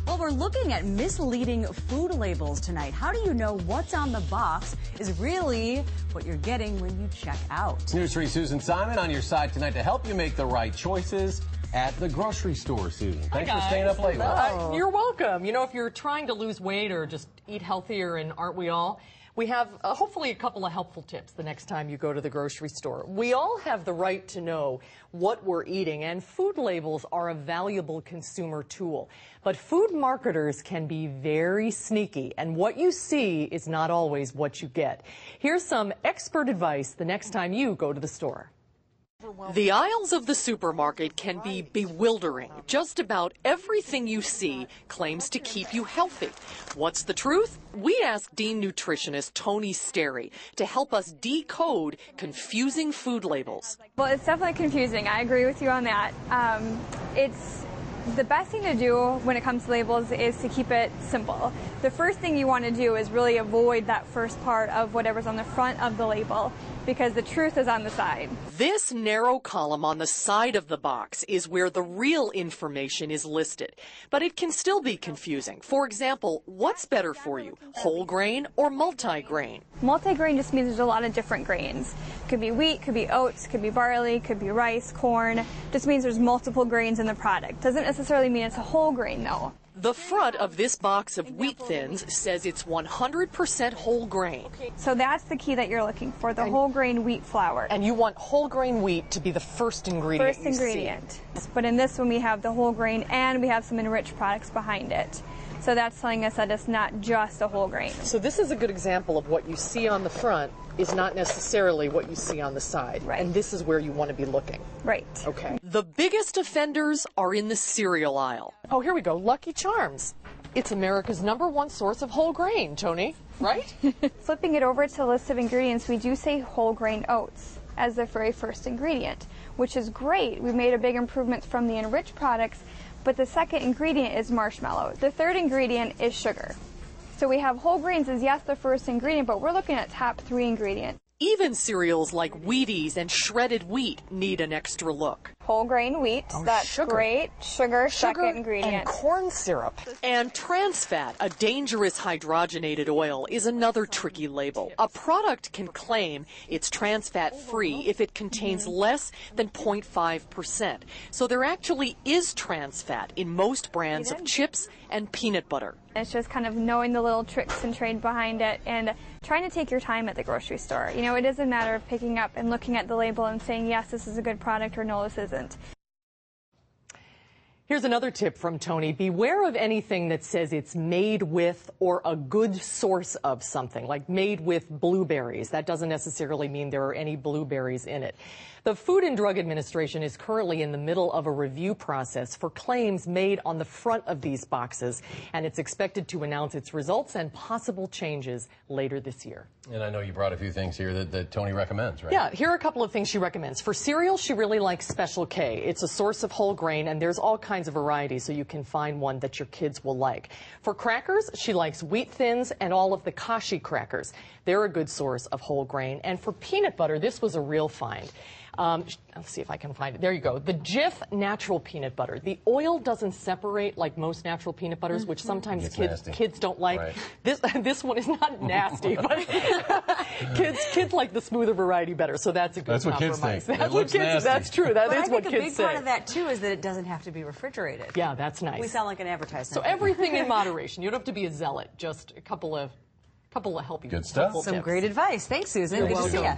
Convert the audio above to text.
Well, we're looking at misleading food labels tonight. How do you know what's on the box is really what you're getting when you check out? News 3 Susan Siman on your side tonight to help you make the right choices at the grocery store, Susan. Thanks for staying up late with us. You're welcome. You know, if you're trying to lose weight or just eat healthier, and aren't we all? We have hopefully a couple of helpful tips the next time you go to the grocery store. We all have the right to know what we're eating, and food labels are a valuable consumer tool. But food marketers can be very sneaky, and what you see is not always what you get. Here's some expert advice the next time you go to the store. The aisles of the supermarket can be bewildering. Just about everything you see claims to keep you healthy. What's the truth? We asked Dean nutritionist Tony Sterry to help us decode confusing food labels. Well, it's definitely confusing. I agree with you on that. The best thing to do when it comes to labels is to keep it simple. The first thing you want to do is really avoid that first part of whatever's on the front of the label, because the truth is on the side. This narrow column on the side of the box is where the real information is listed, but it can still be confusing. For example, what's better for you, whole grain or multi-grain? Multi-grain just means there's a lot of different grains. Could be wheat, could be oats, could be barley, could be rice, corn. Just means there's multiple grains in the product. Doesn't necessarily mean it's a whole grain though. The front of this box of wheat thins says it's 100% whole grain. So that's the key that you're looking for, the whole grain wheat flour. And you want whole grain wheat to be the first ingredient. First ingredient. But in this one we have the whole grain and we have some enriched products behind it. So that's telling us that it's not just a whole grain. So this is a good example of what you see on the front is not necessarily what you see on the side. Right. And this is where you want to be looking. Right. Okay. The biggest offenders are in the cereal aisle. Oh, here we go. Lucky Charms. It's America's #1 source of whole grain, Tony, right? Flipping it over to the list of ingredients, we do say whole grain oats as the very first ingredient, which is great. We've made a big improvement from the enriched products, but the second ingredient is marshmallow. The third ingredient is sugar. So we have whole grains as, yes, the first ingredient, but we're looking at top 3 ingredients. Even cereals like Wheaties and shredded wheat need an extra look. Whole grain wheat, that's sugar. Great. Sugar, second ingredient. And corn syrup. And trans fat, a dangerous hydrogenated oil, is another tricky label. A product can claim it's trans fat free if it contains less than 0.5%. So there actually is trans fat in most brands of chips and peanut butter. It's just kind of knowing the little tricks and trade behind it and trying to take your time at the grocery store. You know, it is a matter of picking up and looking at the label and saying, yes, this is a good product, or no, this isn't. Here's another tip from Tony. Beware of anything that says it's made with or a good source of something, like made with blueberries. That doesn't necessarily mean there are any blueberries in it. The Food and Drug Administration is currently in the middle of a review process for claims made on the front of these boxes, and it's expected to announce its results and possible changes later this year. And I know you brought a few things here that Tony recommends, right? Yeah, here are a couple of things she recommends. For cereal, she really likes Special K. It's a source of whole grain, and there's all kinds of varieties, so you can find one that your kids will like. For crackers, she likes Wheat Thins and all of the Kashi crackers. They're a good source of whole grain. And for peanut butter, this was a real find. Let's see if I can find it. There you go. The Jif natural peanut butter. The oil doesn't separate like most natural peanut butters, which sometimes kids don't like. Right. This one is not nasty, but kids like the smoother variety better. So that's a good compromise. What kids think. That's what kids. That's true. That is what kids say. I think a big part of that too is that it doesn't have to be refrigerated. Yeah, that's nice. We sound like an advertisement. So everything in moderation. You don't have to be a zealot. Just a couple of healthy. Good stuff. Some great advice. Thanks, Susan. Good to see you.